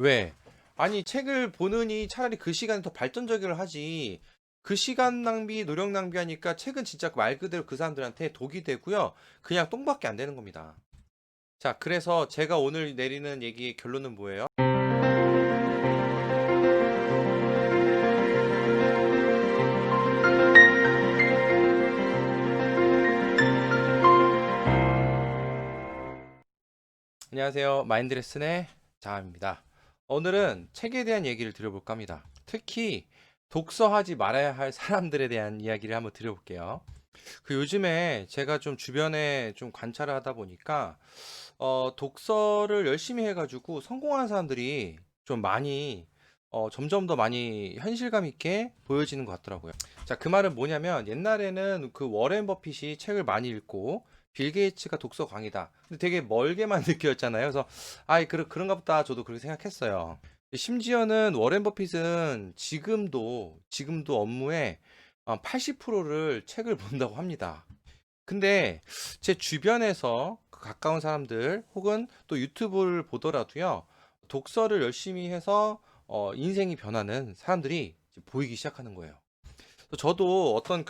왜? 아니, 책을 보느니 차라리 그 시간에 더 발전적이를 하지. 그 시간 낭비, 노력 낭비하니까 책은 진짜 말 그대로 그 사람들한테 독이 되고요. 그냥 똥밖에 안 되는 겁니다. 자, 그래서 제가 오늘 내리는 얘기의 결론은 뭐예요? 안녕하세요. 마인드레슨의 자아입니다. 오늘은 책에 대한 얘기를 드려볼까 합니다. 특히 독서하지 말아야 할 사람들에 대한 이야기를 한번 드려볼게요. 그 요즘에 제가 좀 주변에 좀 관찰을 하다 보니까 독서를 열심히 해가지고 성공한 사람들이 좀 많이 점점 더 많이 현실감 있게 보여지는 것 같더라고요. 자, 그 말은 뭐냐면 옛날에는 그 워렌 버핏이 책을 많이 읽고 빌 게이츠가 독서 광이다. 근데 되게 멀게만 느꼈잖아요. 그래서 그런가 보다 저도 그렇게 생각했어요. 심지어는 워렌 버핏은 지금도 업무에 80%를 책을 본다고 합니다. 근데 제 주변에서 그 가까운 사람들 혹은 또 유튜브를 보더라도요, 독서를 열심히 해서 인생이 변하는 사람들이 이제 보이기 시작하는 거예요. 저도 어떤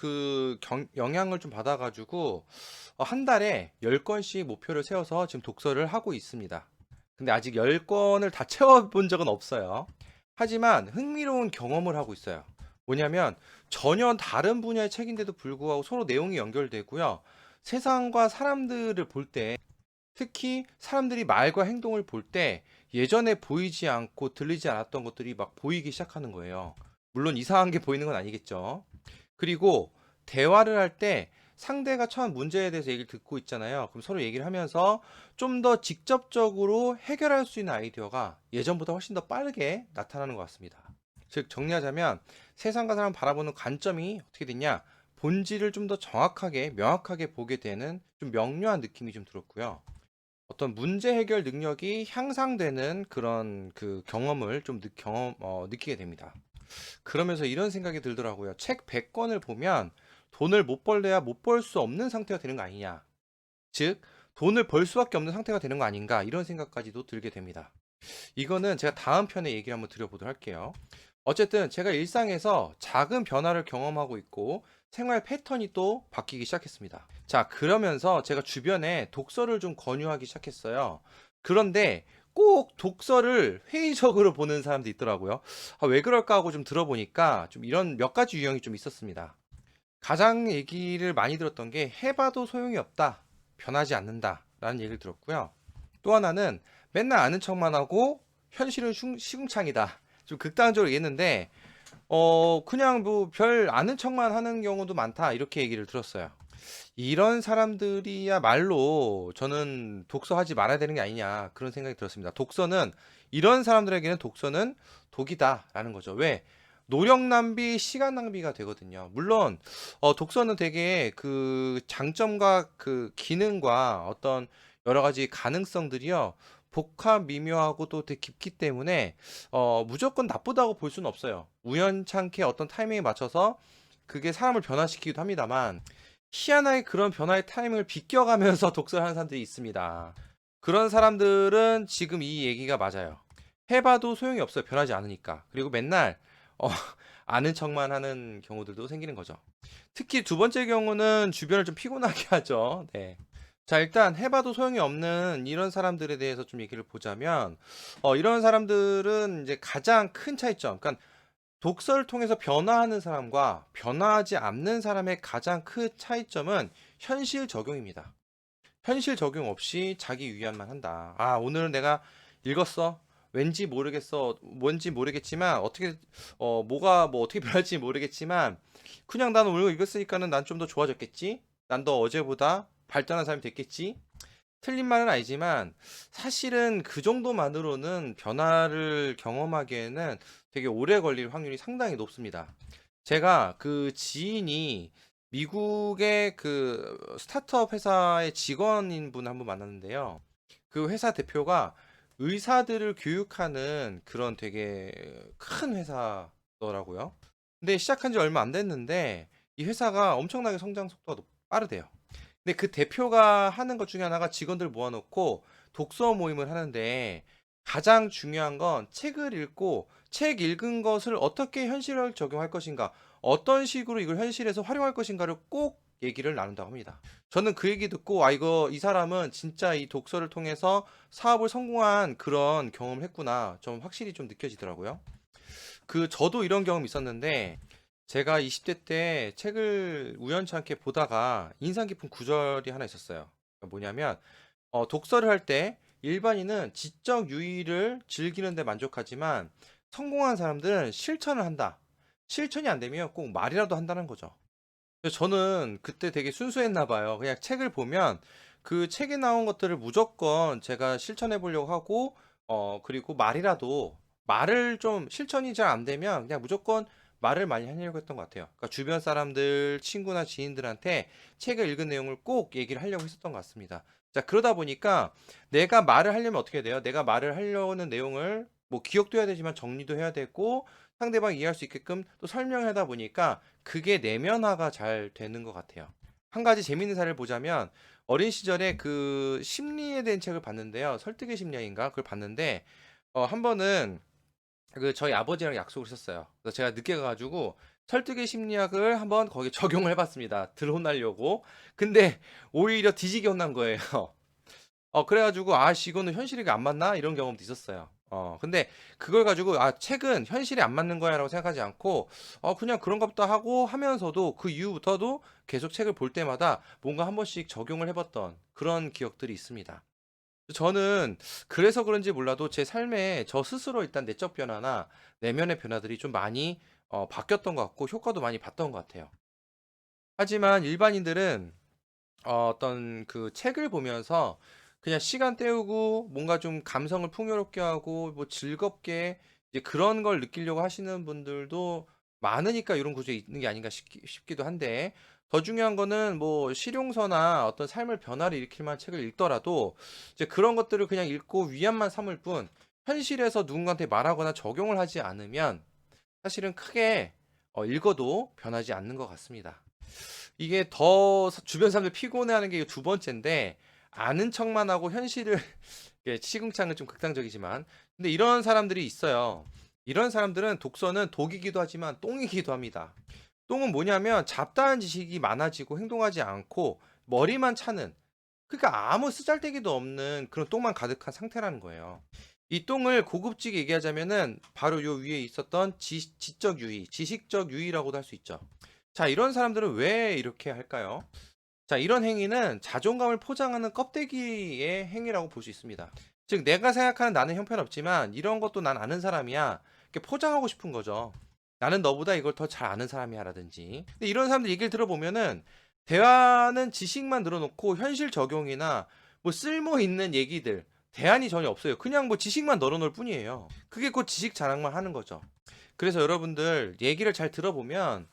영향을 좀 받아가지고 한 달에 10권씩 목표를 세워서 지금 독서를 하고 있습니다. 근데 아직 10권을 다 채워본 적은 없어요. 하지만 흥미로운 경험을 하고 있어요. 뭐냐면 전혀 다른 분야의 책인데도 불구하고 서로 내용이 연결되고요. 세상과 사람들을 볼 때, 특히 사람들이 말과 행동을 볼 때 예전에 보이지 않고 들리지 않았던 것들이 막 보이기 시작하는 거예요. 물론 이상한 게 보이는 건 아니겠죠. 그리고 대화를 할 때 상대가 처한 문제에 대해서 얘기를 듣고 있잖아요. 그럼 서로 얘기를 하면서 좀 더 직접적으로 해결할 수 있는 아이디어가 예전보다 훨씬 더 빠르게 나타나는 것 같습니다. 즉, 정리하자면 세상과 사람 바라보는 관점이 어떻게 됐냐? 본질을 좀 더 정확하게, 명확하게 보게 되는 좀 명료한 느낌이 좀 들었고요. 어떤 문제 해결 능력이 향상되는 그런 그 경험을 좀 느끼게 됩니다. 그러면서 이런 생각이 들더라고요. 책 100권을 보면 돈을 못 벌래야 못 벌 수 없는 상태가 되는 거 아니냐. 즉, 돈을 벌 수밖에 없는 상태가 되는 거 아닌가. 이런 생각까지도 들게 됩니다. 이거는 제가 다음 편에 얘기를 한번 드려보도록 할게요. 어쨌든 제가 일상에서 작은 변화를 경험하고 있고 생활 패턴이 또 바뀌기 시작했습니다. 자, 그러면서 제가 주변에 독서를 좀 권유하기 시작했어요. 그런데 꼭 독서를 회의적으로 보는 사람도 있더라고요. 왜 그럴까 하고 좀 들어보니까 좀 이런 몇 가지 유형이 좀 있었습니다. 가장 얘기를 많이 들었던 게 해봐도 소용이 없다. 변하지 않는다. 라는 얘기를 들었고요. 또 하나는 맨날 아는 척만 하고 현실은 시궁창이다. 좀 극단적으로 얘기했는데 그냥 뭐 별 아는 척만 하는 경우도 많다. 이렇게 얘기를 들었어요. 이런 사람들이야말로 저는 독서하지 말아야 되는 게 아니냐 그런 생각이 들었습니다. 이런 사람들에게는 독서는 독이다라는 거죠. 왜? 노력 낭비, 시간 낭비가 되거든요. 물론 독서는 되게 그 장점과 그 기능과 어떤 여러 가지 가능성들이요. 복합 미묘하고 또 되게 깊기 때문에 무조건 나쁘다고 볼 수는 없어요. 우연찮게 어떤 타이밍에 맞춰서 그게 사람을 변화시키기도 합니다만 희한하게 그런 변화의 타이밍을 비껴가면서 독서를 하는 사람들이 있습니다. 그런 사람들은 지금 이 얘기가 맞아요. 해봐도 소용이 없어요. 변하지 않으니까. 그리고 맨날 어, 아는 척만 하는 경우들도 생기는 거죠. 특히 두 번째 경우는 주변을 좀 피곤하게 하죠. 네. 자, 일단 해봐도 소용이 없는 이런 사람들에 대해서 좀 얘기를 보자면, 이런 사람들은 이제 가장 큰 차이점, 그러니까 독서를 통해서 변화하는 사람과 변화하지 않는 사람의 가장 큰 차이점은 현실 적용입니다. 현실 적용 없이 자기 위안만 한다. 오늘은 내가 읽었어. 왠지 모르겠어. 뭔지 모르겠지만 뭐가 뭐 어떻게 변할지 모르겠지만 그냥 난 오늘 읽었으니까는 난 좀 더 좋아졌겠지. 난 더 어제보다 발전한 사람이 됐겠지. 틀린 말은 아니지만 사실은 그 정도만으로는 변화를 경험하기에는 되게 오래 걸릴 확률이 상당히 높습니다. 제가 그 지인이 미국의 그 스타트업 회사의 직원인 분 한 분 만났는데요. 그 회사 대표가 의사들을 교육하는 그런 되게 큰 회사더라고요. 근데 시작한 지 얼마 안 됐는데 이 회사가 엄청나게 성장 속도가 빠르대요. 근데 그 대표가 하는 것 중에 하나가 직원들 모아놓고 독서 모임을 하는데 가장 중요한 건 책을 읽고 책 읽은 것을 어떻게 현실을 적용할 것인가, 어떤 식으로 이걸 현실에서 활용할 것인가를 꼭 얘기를 나눈다고 합니다. 저는 그 얘기 듣고 이거 이 사람은 진짜 이 독서를 통해서 사업을 성공한 그런 경험을 했구나. 좀 확실히 좀 느껴지더라고요. 저도 이런 경험이 있었는데 제가 20대 때 책을 우연찮게 보다가 인상 깊은 구절이 하나 있었어요. 뭐냐면 독서를 할 때 일반인은 지적 유의를 즐기는 데 만족하지만 성공한 사람들은 실천을 한다. 실천이 안 되면 꼭 말이라도 한다는 거죠. 그래서 저는 그때 되게 순수했나 봐요. 그냥 책을 보면 그 책에 나온 것들을 무조건 제가 실천해 보려고 하고, 그리고 말을 좀 실천이 잘 안 되면 그냥 무조건 말을 많이 하려고 했던 것 같아요. 그러니까 주변 사람들, 친구나 지인들한테 책을 읽은 내용을 꼭 얘기를 하려고 했었던 것 같습니다. 자, 그러다 보니까 내가 말을 하려면 어떻게 돼요? 내가 말을 하려는 내용을 뭐 기억도 해야 되지만 정리도 해야 되고 상대방이 이해할 수 있게끔 또 설명하다 보니까 그게 내면화가 잘 되는 것 같아요. 한 가지 재밌는 사례를 보자면 어린 시절에 그 심리에 대한 책을 봤는데요. 설득의 심리인가? 그걸 봤는데 한 번은 그 저희 아버지랑 약속을 했었어요. 그래서 제가 늦게 가가지고 설득의 심리학을 한번 거기 적용을 해봤습니다. 들혼하려고. 근데 오히려 뒤지게 혼난 거예요. 그래가지고 아씨 이거는 현실이 안 맞나 이런 경험도 있었어요. 근데 그걸 가지고 책은 현실에 안 맞는 거야라고 생각하지 않고 그냥 그런가 보다 하고 하면서도 그 이후부터도 계속 책을 볼 때마다 뭔가 한 번씩 적용을 해봤던 그런 기억들이 있습니다. 저는 그래서 그런지 몰라도 제 삶에 저 스스로 일단 내적 변화나 내면의 변화들이 좀 많이 바뀌었던 것 같고 효과도 많이 봤던 것 같아요. 하지만 일반인들은 어떤 그 책을 보면서 그냥 시간 때우고 뭔가 좀 감성을 풍요롭게 하고 뭐 즐겁게 이제 그런 걸 느끼려고 하시는 분들도 많으니까 이런 구조에 있는 게 아닌가 싶기도 한데 더 중요한 거는 뭐 실용서나 어떤 삶의 변화를 일으킬 만한 책을 읽더라도 이제 그런 것들을 그냥 읽고 위안만 삼을 뿐 현실에서 누군가한테 말하거나 적용을 하지 않으면 사실은 크게 읽어도 변하지 않는 것 같습니다. 이게 더 주변 사람들 피곤해하는 게 두 번째인데 아는 척만 하고 현실을 이게 시궁창은 좀 극단적이지만 근데 이런 사람들이 있어요. 이런 사람들은 독서는 독이기도 하지만 똥이기도 합니다. 똥은 뭐냐면 잡다한 지식이 많아지고 행동하지 않고 머리만 차는 그러니까 아무 쓰잘데기도 없는 그런 똥만 가득한 상태라는 거예요. 이 똥을 고급지게 얘기하자면은 바로 요 위에 있었던 지적 유의, 지식적 유의라고도 할 수 있죠. 자, 이런 사람들은 왜 이렇게 할까요? 자, 이런 행위는 자존감을 포장하는 껍데기의 행위라고 볼 수 있습니다. 즉, 내가 생각하는 나는 형편없지만 이런 것도 난 아는 사람이야. 이렇게 포장하고 싶은 거죠. 나는 너보다 이걸 더 잘 아는 사람이야 라든지. 근데 이런 사람들 얘기를 들어보면은 대화는 지식만 늘어놓고 현실 적용이나 뭐 쓸모 있는 얘기들, 대안이 전혀 없어요. 그냥 뭐 지식만 늘어놓을 뿐이에요. 그게 곧 지식 자랑만 하는 거죠. 그래서 여러분들 얘기를 잘 들어보면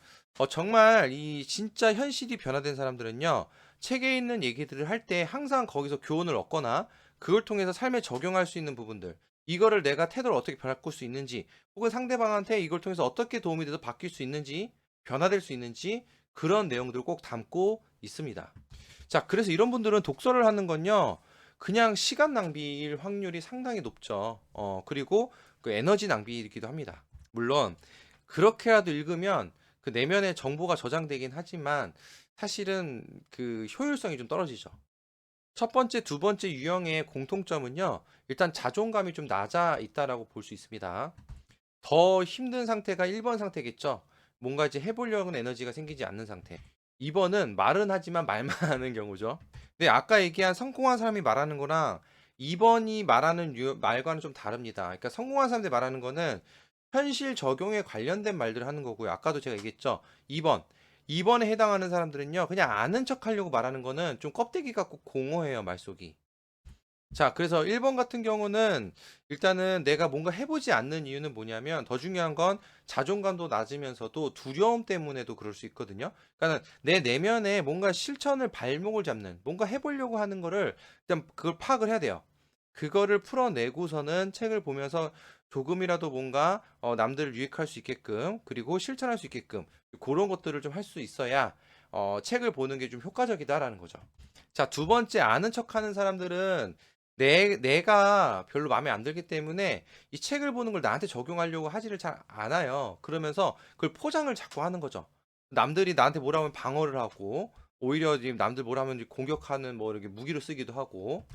정말 이 진짜 현실이 변화된 사람들은요. 책에 있는 얘기들을 할 때 항상 거기서 교훈을 얻거나 그걸 통해서 삶에 적용할 수 있는 부분들 이거를 내가 태도를 어떻게 바꿀 수 있는지 혹은 상대방한테 이걸 통해서 어떻게 도움이 돼서 바뀔 수 있는지 변화될 수 있는지 그런 내용들을 꼭 담고 있습니다. 자, 그래서 이런 분들은 독서를 하는 건요. 그냥 시간 낭비일 확률이 상당히 높죠. 그리고 그 에너지 낭비이기도 합니다. 물론 그렇게라도 읽으면 그 내면의 정보가 저장되긴 하지만 사실은 그 효율성이 좀 떨어지죠. 첫 번째, 두 번째 유형의 공통점은요. 일단 자존감이 좀 낮아 있다라고 볼 수 있습니다. 더 힘든 상태가 1번 상태겠죠. 뭔가 이제 해보려는 에너지가 생기지 않는 상태. 2번은 말은 하지만 말만 하는 경우죠. 근데 아까 얘기한 성공한 사람이 말하는 거랑 2번이 말하는 말과는 좀 다릅니다. 그러니까 성공한 사람들이 말하는 거는 현실 적용에 관련된 말들을 하는 거고요. 아까도 제가 얘기했죠. 2번. 2번에 해당하는 사람들은요. 그냥 아는 척 하려고 말하는 거는 좀 껍데기 같고 공허해요, 말속이. 자, 그래서 1번 같은 경우는 일단은 내가 뭔가 해보지 않는 이유는 뭐냐면 더 중요한 건 자존감도 낮으면서도 두려움 때문에도 그럴 수 있거든요. 그러니까 내 내면에 뭔가 실천을 발목을 잡는 뭔가 해보려고 하는 거를 일단 그걸 파악을 해야 돼요. 그거를 풀어내고서는 책을 보면서 조금이라도 뭔가 남들을 유익할 수 있게끔 그리고 실천할 수 있게끔 그런 것들을 좀 할 수 있어야 책을 보는 게 좀 효과적이다라는 거죠. 자, 두 번째 아는 척하는 사람들은 내가 별로 마음에 안 들기 때문에 이 책을 보는 걸 나한테 적용하려고 하지를 잘 않아요. 그러면서 그걸 포장을 자꾸 하는 거죠. 남들이 나한테 뭐라 하면 방어를 하고 오히려 지금 남들 뭐라 하면 공격하는 뭐 이렇게 무기로 쓰기도 하고.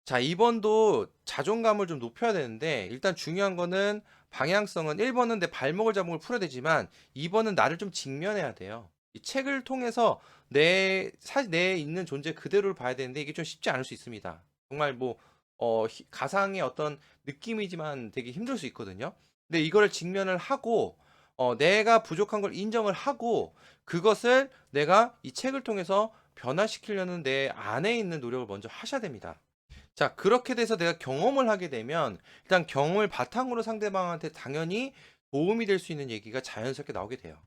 자, 2번도 자존감을 좀 높여야 되는데 일단 중요한 거는 방향성은 1번은 내 발목을 잡은 걸 풀어야 되지만 2번은 나를 좀 직면해야 돼요. 이 책을 통해서 내 있는 존재 그대로를 봐야 되는데 이게 좀 쉽지 않을 수 있습니다. 정말 뭐 가상의 어떤 느낌이지만 되게 힘들 수 있거든요. 근데 이거를 직면을 하고 내가 부족한 걸 인정을 하고 그것을 내가 이 책을 통해서 변화시키려는 내 안에 있는 노력을 먼저 하셔야 됩니다. 자, 그렇게 돼서 내가 경험을 하게 되면 일단 경험을 바탕으로 상대방한테 당연히 도움이 될 수 있는 얘기가 자연스럽게 나오게 돼요.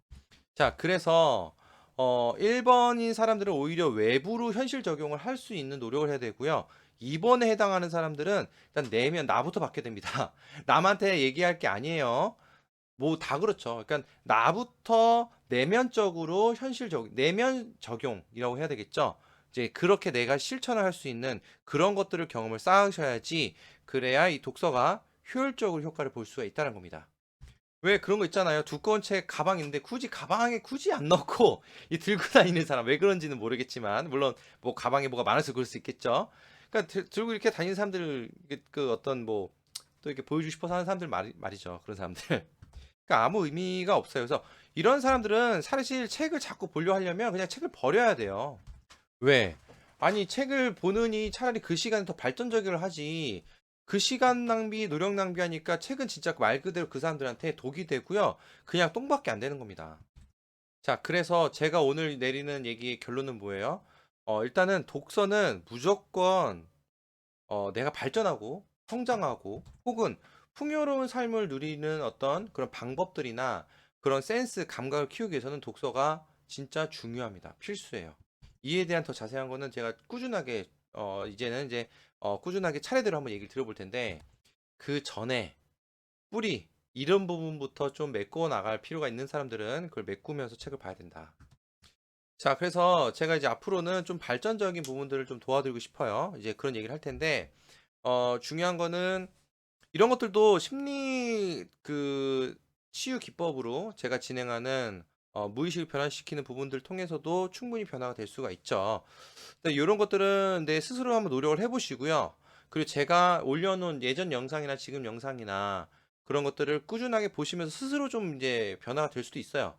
자, 그래서 1번인 사람들은 오히려 외부로 현실 적용을 할 수 있는 노력을 해야 되고요. 2번에 해당하는 사람들은 일단 내면 나부터 받게 됩니다. 남한테 얘기할 게 아니에요. 뭐 다 그렇죠. 그러니까 나부터 내면적으로 내면 적용이라고 해야 되겠죠. 이제 그렇게 내가 실천을 할 수 있는 그런 것들을 경험을 쌓으셔야지 그래야 이 독서가 효율적으로 효과를 볼 수가 있다는 겁니다. 왜 그런 거 있잖아요. 두꺼운 책 가방인데 굳이 가방에 굳이 안 넣고 이 들고 다니는 사람 왜 그런지는 모르겠지만 물론 뭐 가방에 뭐가 많아서 그럴 수 있겠죠. 그러니까 들고 이렇게 다니는 사람들 그 어떤 뭐 또 이렇게 보여주고 싶어서 하는 사람들 말이죠. 그런 사람들. 그러니까 아무 의미가 없어요. 그래서 이런 사람들은 사실 책을 자꾸 보려 하려면 그냥 책을 버려야 돼요. 왜? 아니, 책을 보느니 차라리 그 시간에 더 발전적이를 하지. 그 시간 낭비, 노력 낭비하니까 책은 진짜 말 그대로 그 사람들한테 독이 되고요. 그냥 똥밖에 안 되는 겁니다. 자, 그래서 제가 오늘 내리는 얘기의 결론은 뭐예요? 일단은 독서는 무조건 내가 발전하고 성장하고 혹은 풍요로운 삶을 누리는 어떤 그런 방법들이나 그런 센스, 감각을 키우기 위해서는 독서가 진짜 중요합니다. 필수예요. 이에 대한 더 자세한 거는 제가 꾸준하게 이제는 이제 꾸준하게 차례대로 한번 얘기를 들어볼 텐데 그 전에 뿌리 이런 부분부터 좀 메꿔 나갈 필요가 있는 사람들은 그걸 메꾸면서 책을 봐야 된다. 자, 그래서 제가 이제 앞으로는 좀 발전적인 부분들을 좀 도와드리고 싶어요. 이제 그런 얘기를 할 텐데 중요한 거는 이런 것들도 심리 치유 기법으로 제가 진행하는 무의식을 변화시키는 부분들 통해서도 충분히 변화가 될 수가 있죠. 근데 이런 것들은 내 스스로 한번 노력을 해보시고요. 그리고 제가 올려놓은 예전 영상이나 지금 영상이나 그런 것들을 꾸준하게 보시면서 스스로 좀 이제 변화가 될 수도 있어요.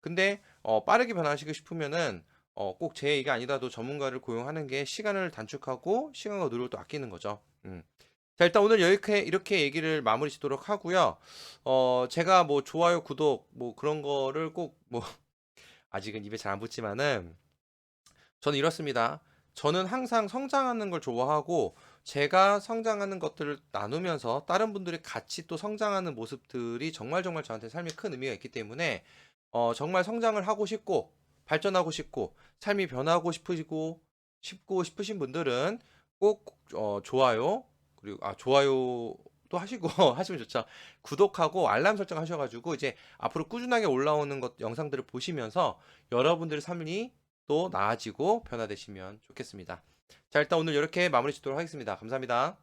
근데 빠르게 변화하시고 싶으면은 꼭 제 얘기가 아니라도 전문가를 고용하는 게 시간을 단축하고 시간과 노력을 또 아끼는 거죠. 자, 일단 오늘 이렇게 얘기를 마무리 짓도록 하고요. 제가 뭐 좋아요, 구독, 뭐 그런 거를 꼭, 뭐, 아직은 입에 잘 안 붙지만은, 저는 이렇습니다. 저는 항상 성장하는 걸 좋아하고, 제가 성장하는 것들을 나누면서 다른 분들이 같이 또 성장하는 모습들이 정말 정말 저한테 삶에 큰 의미가 있기 때문에, 정말 성장을 하고 싶고, 발전하고 싶고, 삶이 변하고 싶으신 분들은 꼭, 좋아요, 그리고, 좋아요도 하시고, 하시면 좋죠. 구독하고 알람 설정 하셔가지고, 이제 앞으로 꾸준하게 올라오는 영상들을 보시면서 여러분들의 삶이 또 나아지고 변화되시면 좋겠습니다. 자, 일단 오늘 이렇게 마무리 짓도록 하겠습니다. 감사합니다.